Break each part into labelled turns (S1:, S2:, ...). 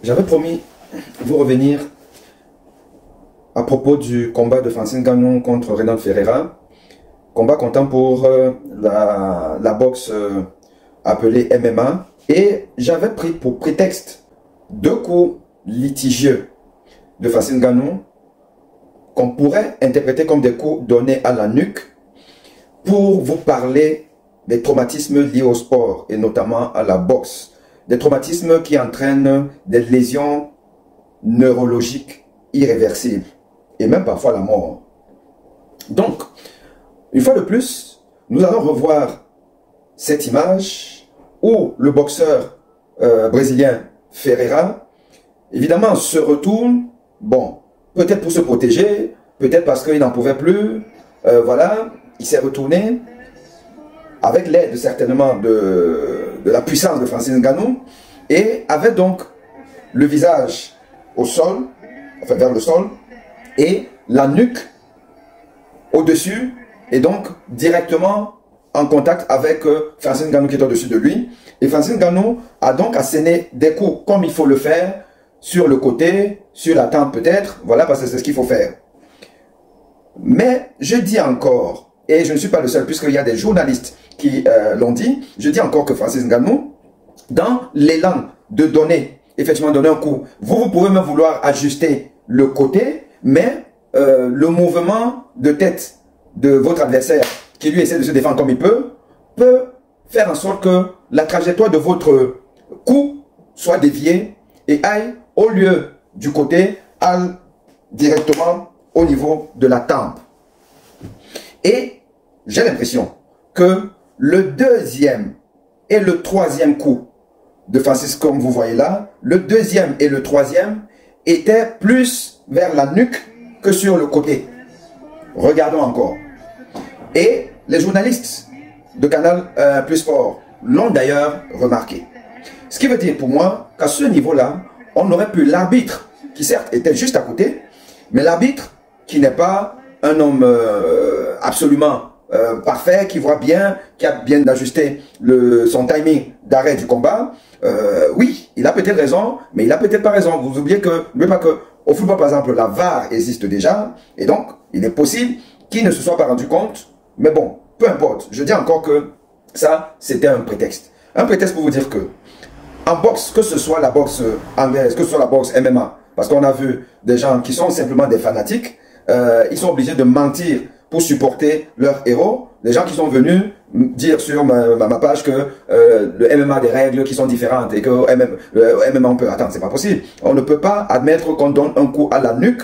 S1: J'avais promis vous revenir à propos du combat de Francis Ngannou contre Renan Ferreira. Combat comptant pour la boxe appelée MMA. Et j'avais pris pour prétexte deux coups litigieux de Francis Ngannou qu'on pourrait interpréter comme des coups donnés à la nuque pour vous parler des traumatismes liés au sport et notamment à la boxe. Des traumatismes qui entraînent des lésions neurologiques irréversibles et même parfois la mort. Donc, une fois de plus, nous allons revoir cette image où le boxeur brésilien Ferreira, évidemment, se retourne, bon, peut-être pour se protéger, peut-être parce qu'il n'en pouvait plus, voilà, il s'est retourné avec l'aide certainement de la puissance de Francis Ngannou et avait donc le visage au sol, enfin vers le sol, et la nuque au-dessus, et donc directement en contact avec Francis Ngannou qui est au-dessus de lui. Et Francis Ngannou a donc asséné des coups comme il faut le faire, sur le côté, sur la tempe peut-être, voilà, parce que c'est ce qu'il faut faire. Mais je dis encore, et je ne suis pas le seul puisqu'il y a des journalistes qui l'ont dit, je dis encore que Francis Ngannou, dans l'élan de donner, effectivement donner un coup, vous pouvez même vouloir ajuster le côté, mais le mouvement de tête de votre adversaire, qui lui essaie de se défendre comme il peut faire en sorte que la trajectoire de votre coup soit déviée et aille au lieu du côté, aille directement au niveau de la tempe. Et j'ai l'impression que le deuxième et le troisième coup de Francis, comme vous voyez là, le deuxième et le troisième étaient plus vers la nuque que sur le côté. Regardons encore. Et les journalistes de Canal Plus Sport l'ont d'ailleurs remarqué. Ce qui veut dire pour moi qu'à ce niveau-là, on aurait pu l'arbitre, qui certes était juste à côté, mais l'arbitre qui n'est pas un homme absolument parfait, qui voit bien, qui a bien ajusté son timing d'arrêt du combat, oui, il a peut-être raison, mais il a peut-être pas raison. Vous oubliez que, n'oubliez pas que au football, par exemple, la VAR existe déjà, et donc, il est possible qu'il ne se soit pas rendu compte, mais bon, peu importe. Je dis encore que ça, c'était un prétexte. Un prétexte pour vous dire que, en boxe, que ce soit la boxe anglaise, que ce soit la boxe MMA, parce qu'on a vu des gens qui sont simplement des fanatiques, ils sont obligés de mentir pour supporter leur héros. Les gens qui sont venus dire sur ma page que le MMA a des règles qui sont différentes et que le MMA on peut attendre, c'est pas possible. On ne peut pas admettre qu'on donne un coup à la nuque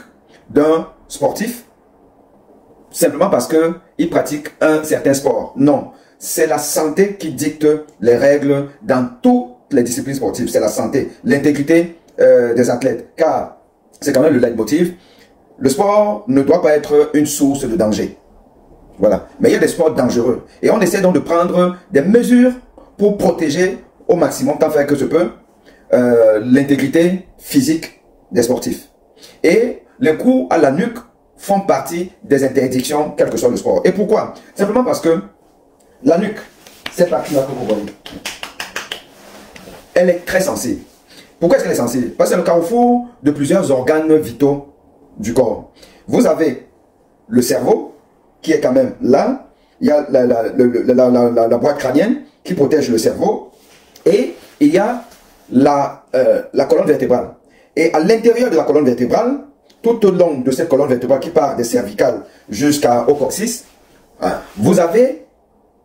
S1: d'un sportif simplement parce que il pratique un certain sport. Non, c'est la santé qui dicte les règles dans toutes les disciplines sportives. C'est la santé, l'intégrité des athlètes, car c'est quand même le leitmotiv. Le sport ne doit pas être une source de danger. Voilà. Mais il y a des sports dangereux. Et on essaie donc de prendre des mesures pour protéger au maximum, tant faire que je peux, l'intégrité physique des sportifs. Et les coups à la nuque font partie des interdictions, quel que soit le sport. Et pourquoi? Simplement parce que la nuque, cette partie-là que vous voyez, elle est très sensible. Pourquoi est-ce qu'elle est sensible? Parce que c'est le carrefour de plusieurs organes vitaux du corps. Vous avez le cerveau, qui est quand même là. Il y a la boîte crânienne qui protège le cerveau. Et il y a la colonne vertébrale. Et à l'intérieur de la colonne vertébrale, tout au long de cette colonne vertébrale qui part des cervicales jusqu'au coccyx, vous avez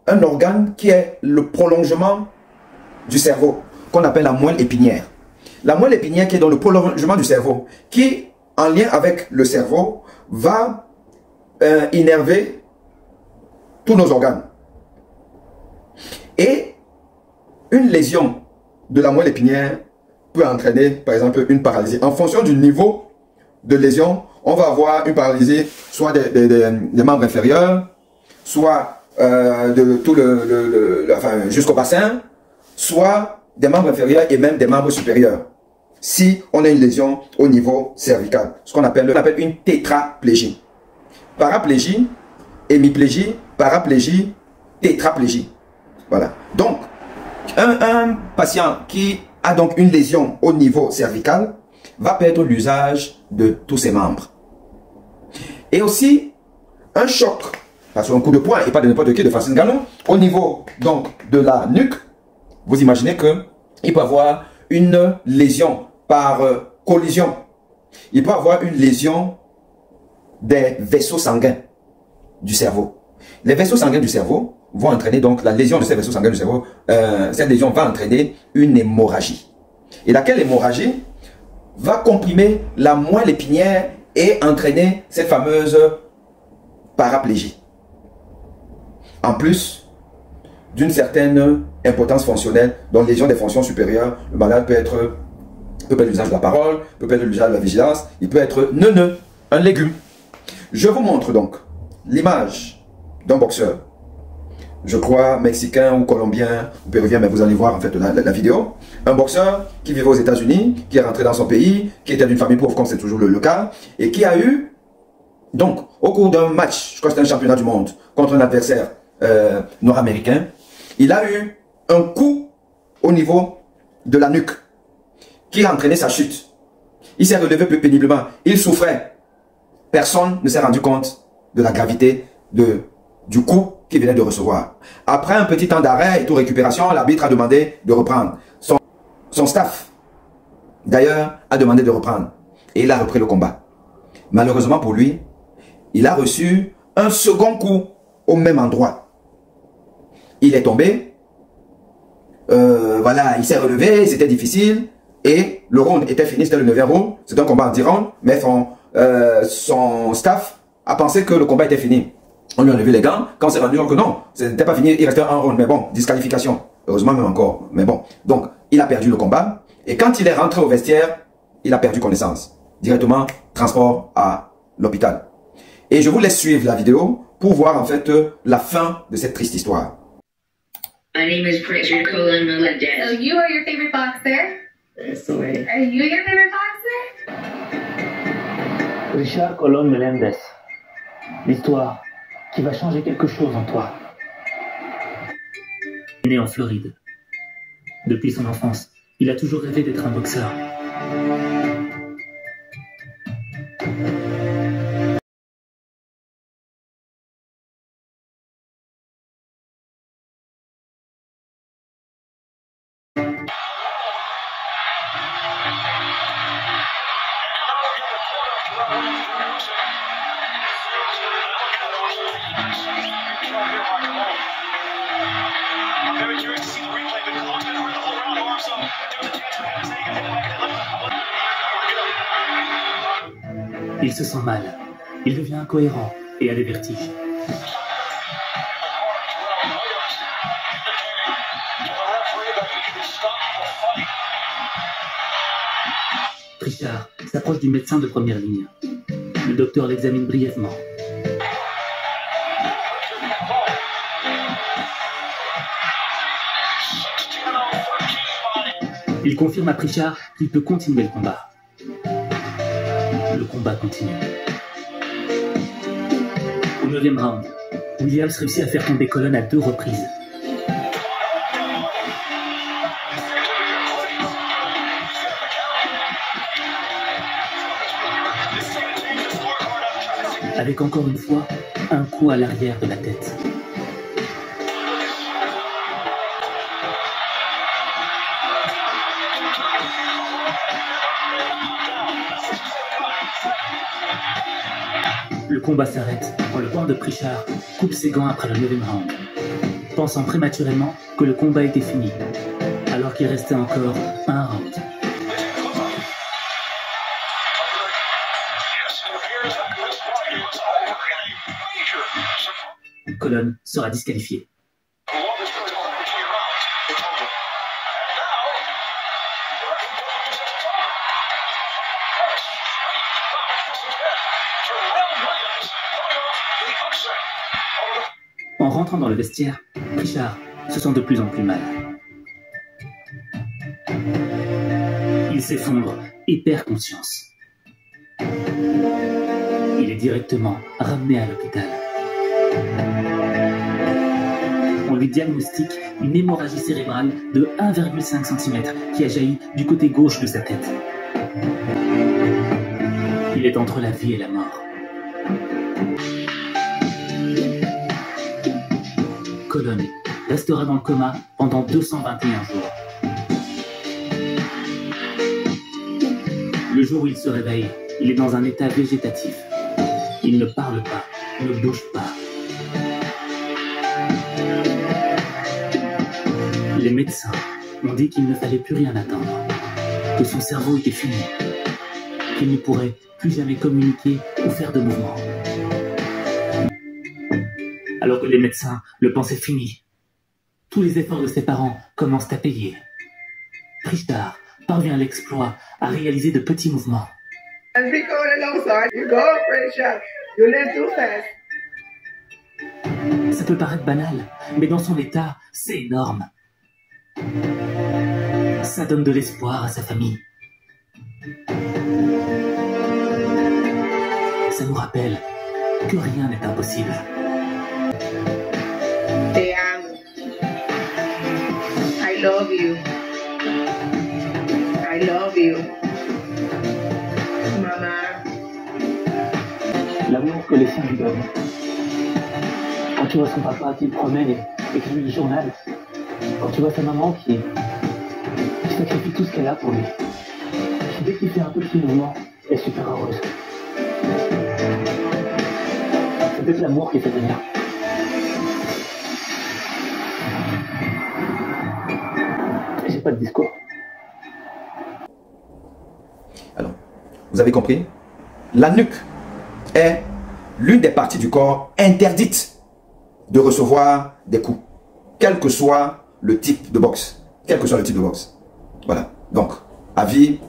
S1: un organe qui est le prolongement du cerveau, qu'on appelle la moelle épinière. La moelle épinière qui est dans le prolongement du cerveau, qui, en lien avec le cerveau, va innerver tous nos organes. Et une lésion de la moelle épinière peut entraîner, par exemple, une paralysie. En fonction du niveau de lésion, on va avoir une paralysie soit des membres inférieurs, soit de tout enfin, jusqu'au bassin, soit des membres inférieurs et même des membres supérieurs. Si on a une lésion au niveau cervical, ce qu'on appelle une tétraplégie. Paraplégie, hémiplégie, paraplégie, tétraplégie. Voilà. Donc, un patient qui a donc une lésion au niveau cervical, va perdre l'usage de tous ses membres. Et aussi, un choc, parce qu'un coup de poing, et pas de n'importe qui, de Francis Ngannou, au niveau donc de la nuque, vous imaginez qu'il peut avoir une lésion par collision. Il peut avoir une lésion des vaisseaux sanguins du cerveau. Les vaisseaux sanguins du cerveau vont entraîner donc la lésion de ces vaisseaux sanguins du cerveau. Cette lésion va entraîner une hémorragie. Et laquelle hémorragie va comprimer la moelle épinière et entraîner cette fameuse paraplégie. En plus d'une certaine impotence fonctionnelle, donc lésion des fonctions supérieures, le malade peut perdre l'usage de la parole, peut perdre l'usage de la vigilance, il peut être neuneux, un légume. Je vous montre donc l'image d'un boxeur, je crois mexicain ou colombien ou péruvien, mais vous allez voir en fait la vidéo. Un boxeur qui vivait aux États-Unis, qui est rentré dans son pays, qui était d'une famille pauvre comme c'est toujours le cas, et qui a eu, donc, au cours d'un match, je crois que c'était un championnat du monde, contre un adversaire nord-américain, il a eu un coup au niveau de la nuque qui a entraîné sa chute. Il s'est relevé plus péniblement, il souffrait. Personne ne s'est rendu compte de la gravité du coup qu'il venait de recevoir. Après un petit temps d'arrêt et toute récupération, l'arbitre a demandé de reprendre. Son staff, d'ailleurs, a demandé de reprendre. Et il a repris le combat. Malheureusement pour lui, il a reçu un second coup au même endroit. Il est tombé. Voilà, il s'est relevé, c'était difficile. Et le round était fini, c'était le 9e round. C'était un combat en 10 rounds, mais son staff a pensé que le combat était fini. On lui a enlevé les gants. Quand c'est rendu compte que non, ce n'était pas fini, il restait un round. Mais bon, disqualification. Heureusement même encore. Mais bon, donc il a perdu le combat. Et quand il est rentré au vestiaire, il a perdu connaissance. Directement, transport à l'hôpital. Et je vous laisse suivre la vidéo pour voir en fait la fin de cette triste histoire.
S2: My name is Richard Colin Melendez.
S3: So you are your favorite boxer?
S2: That's the way.
S3: Are you your favorite boxer?
S4: Richard Colón Meléndez. L'histoire qui va changer quelque chose en toi. Né en Floride. Depuis son enfance, il a toujours rêvé d'être un boxeur. Il se sent mal, il devient incohérent et a des vertiges. Richard s'approche du médecin de première ligne. Le docteur l'examine brièvement. Il confirme à Richard qu'il peut continuer le combat. Le combat continue. Au 9e round, Williams réussit à faire tomber Colón à 2 reprises. Avec encore une fois un coup à l'arrière de la tête. Le combat s'arrête quand le corps de Pritchard coupe ses gants après le 9e round, pensant prématurément que le combat était fini, alors qu'il restait encore un round. Colón sera disqualifié. En rentrant dans le vestiaire, Pritchard se sent de plus en plus mal. Il s'effondre et perd conscience. Il est directement ramené à l'hôpital. On On lui diagnostique une hémorragie cérébrale de 1,5 cm qui a jailli du côté gauche de sa tête. Il est entre la vie et la mort. Colon restera dans le coma pendant 221 jours. Le jour où il se réveille, il est dans un état végétatif. Il ne parle pas, ne bouge pas. Les médecins ont dit qu'il ne fallait plus rien attendre, que son cerveau était fini, qu'il ne pourrait plus jamais communiquer ou faire de mouvement. Alors que les médecins le pensaient fini, tous les efforts de ses parents commencent à payer. Prishtar parvient à l'exploit à réaliser de petits mouvements. Ça peut paraître banal, mais dans son état, c'est énorme. Ça donne de l'espoir à sa famille. Ça nous rappelle que rien n'est impossible.
S5: Te amo. I love you. I love you. Maman.
S4: L'amour que les siens lui donnent. Quand tu vois son papa qui le promène et qui lit le journal, quand tu vois sa maman qui sacrifie tout ce qu'elle a pour lui, dès qu'il fait un petit mouvement, elle est super heureuse. C'est peut-être l'amour qui fait venir. J'ai pas de discours.
S1: Alors, vous avez compris? La nuque est l'une des parties du corps interdites de recevoir des coups, quel que soit le type de boxe. Quel que soit le type de boxe. Voilà. Donc, avis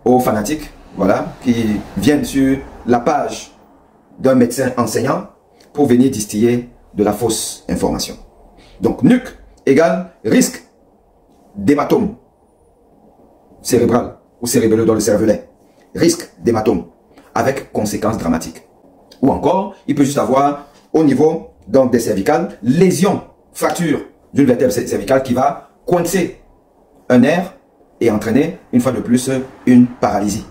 S1: aux fanatiques, voilà, qui viennent sur la page d'un médecin enseignant pour venir distiller de la fausse information. Donc, nuque égale risque d'hématome cérébral ou cérébelleux dans le cervelet. Risque d'hématome avec conséquences dramatiques. Ou encore, il peut juste avoir au niveau donc, des cervicales, lésion, fracture d'une vertèbre cervicale qui va coincer un nerf et entraîner une fois de plus une paralysie.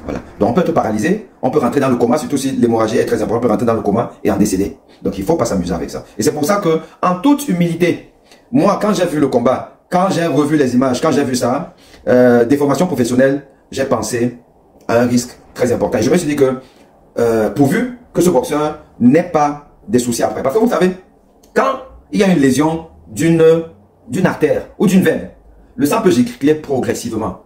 S1: Voilà. Donc on peut être paralysé, on peut rentrer dans le coma, surtout si l'hémorragie est très importante, on peut rentrer dans le coma et en décéder. Donc il ne faut pas s'amuser avec ça. Et c'est pour ça que, en toute humilité, moi quand j'ai vu le combat, quand j'ai revu les images, quand j'ai vu ça, des formations professionnelles, j'ai pensé à un risque très important. Et je me suis dit que, pourvu que ce boxeur n'ait pas des soucis après. Parce que vous savez, quand il y a une lésion d'une artère ou d'une veine, le sang peut gicler progressivement.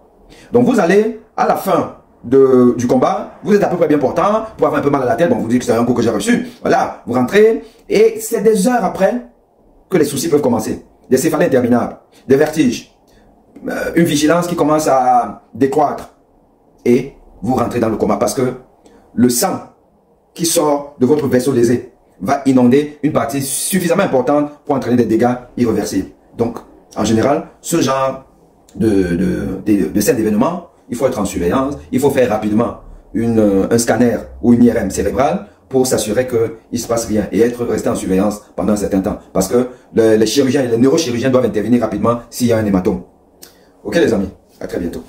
S1: Donc vous allez, à la fin du combat, vous êtes à peu près bien portant, pour avoir un peu mal à la tête, bon, vous dites que c'est un coup que j'ai reçu, voilà, vous rentrez, et c'est des heures après que les soucis peuvent commencer. Des céphalées interminables, des vertiges, une vigilance qui commence à décroître, et vous rentrez dans le coma parce que le sang qui sort de votre vaisseau lésé va inonder une partie suffisamment importante pour entraîner des dégâts irréversibles. Donc, en général, ce genre de scène d'événement, il faut être en surveillance, il faut faire rapidement un scanner ou une IRM cérébrale pour s'assurer qu'il ne se passe rien et resté en surveillance pendant un certain temps. Parce que les chirurgiens et les neurochirurgiens doivent intervenir rapidement s'il y a un hématome. Ok les amis, à très bientôt.